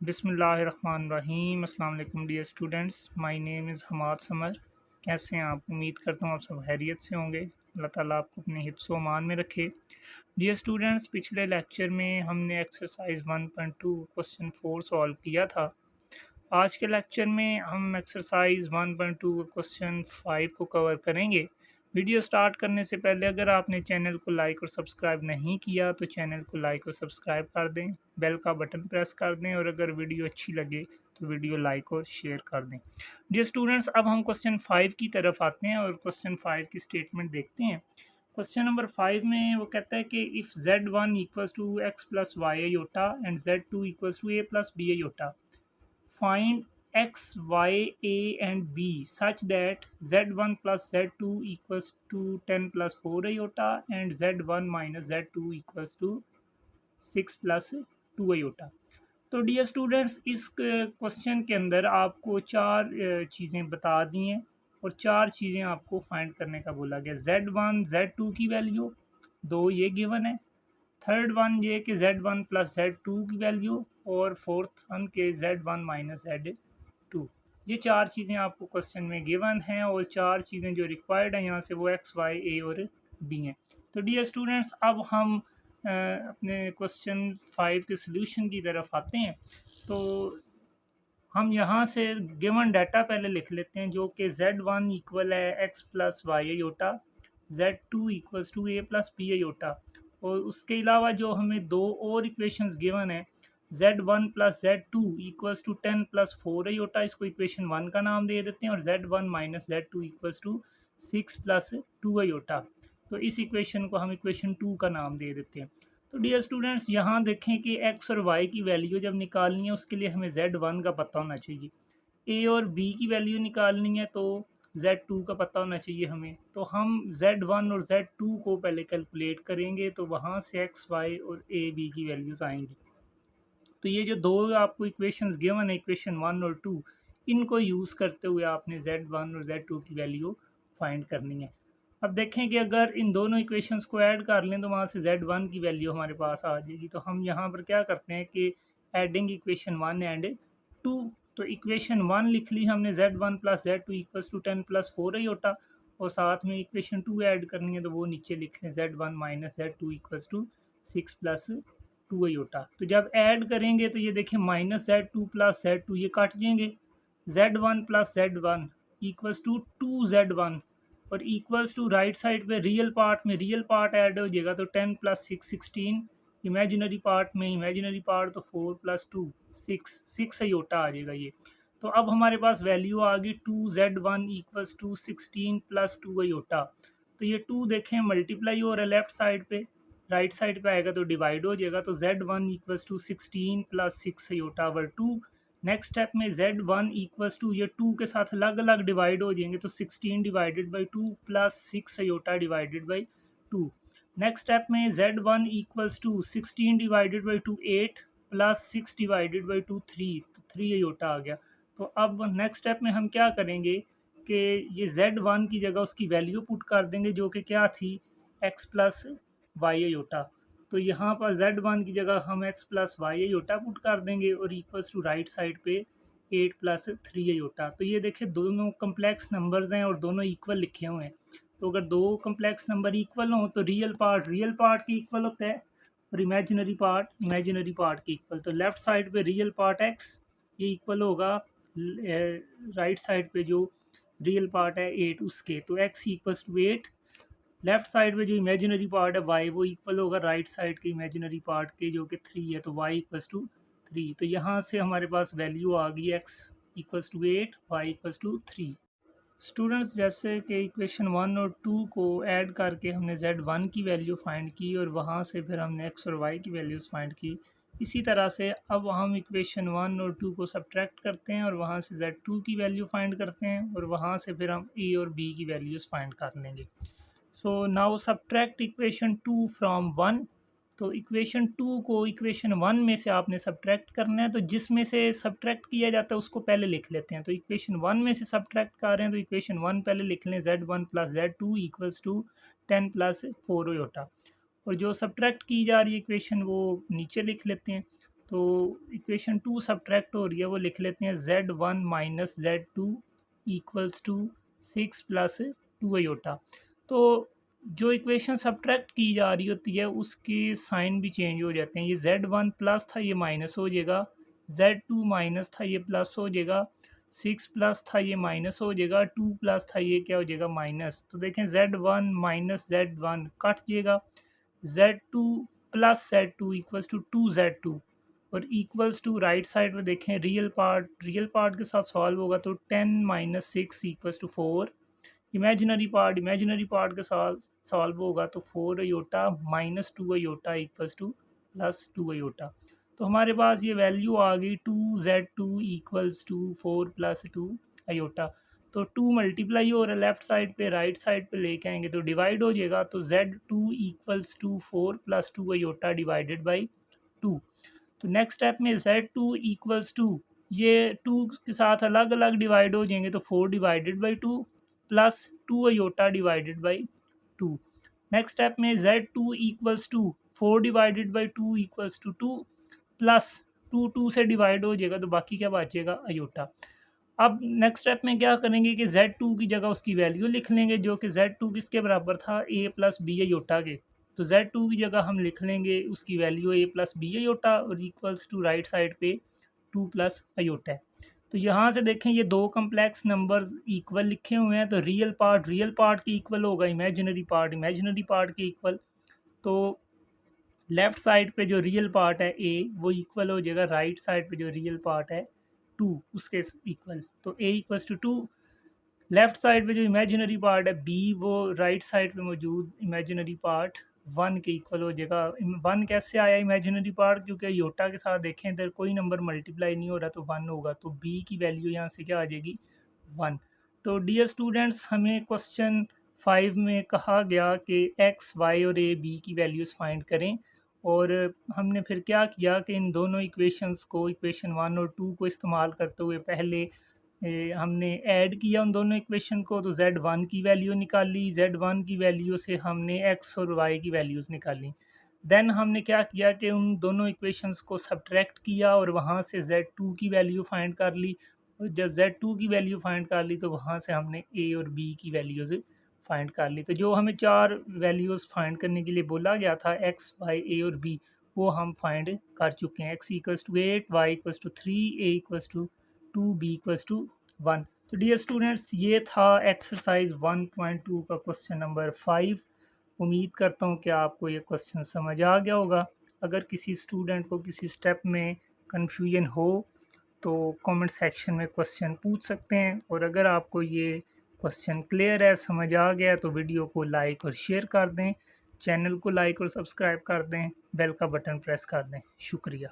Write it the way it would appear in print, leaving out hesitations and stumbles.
बिस्मिल्लाहिर्रहमानिर्रहीम। अस्सलाम वालेकुम dear students, my name is Hamad Samar. कैसे हैं आप? उम्मीद करता हूँ आप सब खैरियत से होंगे। अल्लाह ताला आपको अपने हिफ्ज़ व अमान में रखे। डियर स्टूडेंट्स, पिछले लेक्चर में हमने एक्सरसाइज 1.2 क्वेश्चन 4 सॉल्व किया था। आज के लेक्चर में हम एक्सरसाइज 1.2 क्वेश्चन 5 को कवर करेंगे। वीडियो स्टार्ट करने से पहले अगर आपने चैनल को लाइक और सब्सक्राइब नहीं किया तो चैनल को लाइक और सब्सक्राइब कर दें, बेल का बटन प्रेस कर दें और अगर वीडियो अच्छी लगे तो वीडियो लाइक और शेयर कर दें। डियर स्टूडेंट्स, अब हम क्वेश्चन 5 की तरफ आते हैं और क्वेश्चन 5 की स्टेटमेंट देखते हैं। क्वेश्चन नंबर 5 में वो कहता है कि if z1 equals to X plus Y iota and z2 equals to A plus B iota, find x, y, a and b such that z1 plus z2 equals to 10 plus 4 iota and z1 minus z2 equals to 6 plus 2 iota। तो dear students, इस question के अंदर आपको चार चीज़ें बता दी हैं और चार चीज़ें आपको फाइंड करने का बोला गया। z1 z2 की वैल्यू दो ये गिवन है, थर्ड वन ये कि z1 प्लस z2 की वैल्यू और फोर्थ वन के z1 माइनस z2। ये चार चीज़ें आपको क्वेश्चन में गिवन हैं और चार चीज़ें जो रिक्वायर्ड हैं यहाँ से वो x, y, a और b हैं। तो डियर स्टूडेंट्स, अब हम अपने क्वेश्चन 5 के सोल्यूशन की तरफ आते हैं। तो हम यहाँ से गिवन डाटा पहले लिख लेते हैं, जो कि z1 इक्वल है x plus Y iota, z2 equals to a plus B iota, और उसके अलावा जो हमें दो और इक्वेशंस गिवन है, z1 plus z2 equals to 10 plus 4 iota, इसको इक्वेशन 1 का नाम दे देते हैं, और z1 minus z2 equals to 6 plus 2 iota, तो इस इक्वेशन को हम इक्वेशन 2 का नाम दे देते हैं। तो डियर स्टूडेंट्स, यहाँ देखें कि x और y की वैल्यू जब निकालनी है उसके लिए हमें z1 का पता होना चाहिए, a और b की वैल्यू निकालनी है तो z2 का पता होना चाहिए हमें। तो हम z1 और z2 को पहले कैलकुलेट करेंगे, तो वहाँ से x, y और a, b की वैल्यूज़ आएंगी। तो ये जो दो आपको इक्वेशंस गिवन है, इक्वेशन 1 और 2, इनको यूज़ करते हुए आपने z1 और z2 की वैल्यू फाइंड करनी है। अब देखें कि अगर इन दोनों इक्वेशंस को ऐड कर लें तो वहाँ से z1 की वैल्यू हमारे पास आ जाएगी। तो हम यहाँ पर क्या करते हैं कि एडिंग इक्वेशन 1 एंड 2, तो इक्वेशन 1 लिख ली हमने, z1 plus z2 equals to 10 plus 4 iota, और साथ में इक्वेशन 2 ऐड करनी है तो वो नीचे लिख लें, z1 minus z2 equals to 6 plus 2 iota. तो जब ऐड करेंगे तो ये देखिए माइनस z2 प्लस z2 ये काट जाएंगे, z1 plus z1 equals to 2z1, और इक्वल्स टू राइट साइड पे रियल पार्ट में रियल पार्ट ऐड हो जाएगा, तो 10 प्लस 6 16, इमेजिनरी पार्ट में इमेजिनरी पार्ट, तो 4 प्लस 2 6 योटा आ जाएगा ये। तो अब हमारे पास वैल्यू आ गई 2z1 equals to 16 plus 2 iota. तो ये 2 देखें मल्टीप्लाई हो रहा है लेफ्ट साइड पे, राइट साइड पे आएगा तो डिवाइड हो जाएगा, तो z1 equals to 16 plus 6 iota over 2। Next step में z1 इक्वल्स टू, ये 2 के साथ अलग अलग डिवाइड हो जाएंगे, तो 16 divided by 2 plus 6 iota divided by 2। Next step में z1 equals to 16 divided by 2 8 plus 6 divided by 2 3, तो 3 योटा आ गया। तो अब नेक्स्ट स्टेप में हम क्या करेंगे कि ये z1 की जगह उसकी वैल्यू पुट कर देंगे, जो कि क्या थी, x प्लस वाई योटा। तो यहाँ पर z1 की जगह हम x plus Y iota put कर देंगे और इक्वल्स टू राइट साइड पे 8 प्लस 3 योटा। तो ये देखिए दोनों कम्प्लेक्स नंबर्स हैं और दोनों इक्वल लिखे हुए हैं। तो अगर दो कम्प्लेक्स नंबर इक्वल हों तो रियल पार्ट की इक्वल होता है और इमेजिनरी पार्ट की इक्वल। तो लेफ्ट साइड पे रियल पार्ट x ये इक्वल होगा राइट साइड पे जो रियल पार्ट है 8 उसके, तो x equals to 8। Left side में जो इमेजिनरी पार्ट है y वो इक्वल होगा राइट साइड के इमेजिनरी पार्ट के, जो कि 3 है, तो y इक्वल्स टू 3। तो यहाँ से हमारे पास वैल्यू आ गई x equals to 8, y equals to 3। Students, जैसे कि इक्वेशन 1 और 2 को ऐड करके हमने z1 की वैल्यू फाइंड की और वहाँ से फिर हमने x और y की वैल्यूज़ फाइंड की, इसी तरह से अब हम इक्वेशन 1 और 2 को सब्ट्रैक्ट करते हैं और वहाँ से z2 की वैल्यू फाइंड करते हैं और वहाँ से फिर हम a और b की वैल्यूज़ फाइंड कर लेंगे। So now subtract equation 2 from 1। तो इक्वेशन 2 को इक्वेशन 1 में से आपने सब्ट्रैक्ट करना है, तो जिसमें से सब्ट्रैक्ट किया जाता है उसको पहले लिख लेते हैं। तो इक्वेशन 1 में से सब्ट्रैक्ट कर रहे हैं तो इक्वेशन 1 पहले लिख लें, z1 plus z2 equals to 10 plus 4 iota, और जो सब्ट्रैक्ट की जा रही है इक्वेशन वो नीचे लिख लेते हैं। तो इक्वेशन 2 सब्ट्रैक्ट हो रही है, वो लिख लेते हैं Z1 minus Z2 equals to 6 plus 2 iota. तो जो इक्वेशन सब्ट्रैक्ट की जा रही होती है उसके साइन भी चेंज हो जाते हैं। ये Z1 प्लस था, ये माइनस हो जाएगा। Z2 माइनस था, ये प्लस हो जाएगा। 6 प्लस था, ये माइनस हो जाएगा। 2 प्लस था, ये क्या हो जाएगा, माइनस। तो देखें Z1 माइनस Z1 कट जाएगा। Z2 plus Z2 equals to 2Z2 और इक्वल्स टू राइट साइड में देखें रियल पार्ट के साथ सॉल्व होगा तो 10 minus 6 equals to 4। Imaginary part के साथ सॉल्व होगा तो 4 iota minus 2 iota equals to plus 2 iota. तो हमारे पास ये वैल्यू आ गई 2Z2 equals to 4 plus 2 iota. तो 2 मल्टीप्लाई हो रहा है लेफ्ट साइड पे, राइट साइड पे लेके आएंगे तो डिवाइड हो जाएगा। तो Z2 equals to 4 plus 2 iota divided by 2। तो नेक्स्ट स्टेप में Z2 इक्वल्स टू, ये 2 के साथ अलग अलग डिवाइड हो जाएंगे तो 4 divided by 2 plus 2 iota divided by 2। Next step में Z2 equals to 4 divided by 2 equals to 2 plus 2 से डिवाइड हो जाएगा तो बाकी क्या बचेगा, अयोटा। अब नेक्स्ट स्टेप में क्या करेंगे कि Z2 की जगह उसकी वैल्यू लिख लेंगे, जो कि Z2 किसके बराबर था, a प्लस बी अयोटा के। तो Z2 की जगह हम लिख लेंगे उसकी value a plus B iota और इक्वल्स टू राइट साइड पे 2 प्लस अयोटा है। तो यहाँ से देखें ये दो कम्प्लेक्स नंबर्स इक्वल लिखे हुए हैं तो रियल पार्ट के इक्वल होगा, इमेजिनरी पार्ट के इक्वल। तो लेफ्ट साइड पे जो रियल पार्ट है a वो इक्वल हो जाएगा राइट साइड पे जो रियल पार्ट है 2 उसके इक्वल। तो a equals to 2। Left side पे जो इमेजिनरी पार्ट है b वो राइट साइड पे मौजूद इमेजिनरी पार्ट 1 के इक्वल हो जाएगा। 1 कैसे आया इमेजिनरी पार्ट, क्योंकि योटा के साथ देखें इधर कोई नंबर मल्टीप्लाई नहीं हो रहा तो 1 होगा। तो b की वैल्यू यहाँ से क्या आ जाएगी, 1। तो डियर स्टूडेंट्स, हमें क्वेश्चन 5 में कहा गया कि x, y और a b की वैल्यूज़ फाइंड करें। और हमने फिर क्या किया कि इन दोनों इक्वेशंस को, इक्वेशन 1 और 2 को इस्तेमाल करते हुए पहले हमने ऐड किया उन दोनों इक्वेशन को। तो Z1 की वैल्यू निकाली, Z1 की वैल्यू से हमने x और y की वैल्यूज़ निकाली। देन हमने क्या किया कि उन दोनों इक्वेशंस को सब्ट्रैक्ट किया और वहाँ से Z2 की वैल्यू फाइंड कर ली। और जब Z2 की वैल्यू फाइंड कर ली तो वहाँ से हमने a और b की वैल्यूज़ फाइंड कर ली। तो जो हमें 4 वैल्यूज़ फाइंड करने के लिए बोला गया था x, y, a और b, वो हम फाइंड कर चुके हैं। x equals to 8, y equals to 3, a equals to 2, b equals to 1। तो डियर स्टूडेंट्स, ये था एक्सरसाइज 1.2 का क्वेश्चन नंबर 5। उम्मीद करता हूँ कि आपको ये क्वेश्चन समझ आ गया होगा। अगर किसी स्टूडेंट को किसी स्टेप में कन्फ्यूजन हो तो कमेंट सेक्शन में क्वेश्चन पूछ सकते हैं। और अगर आपको ये क्वेश्चन क्लियर है, समझ आ गया, तो वीडियो को लाइक और शेयर कर दें, चैनल को लाइक और सब्सक्राइब कर दें, बेल का बटन प्रेस कर दें। शुक्रिया।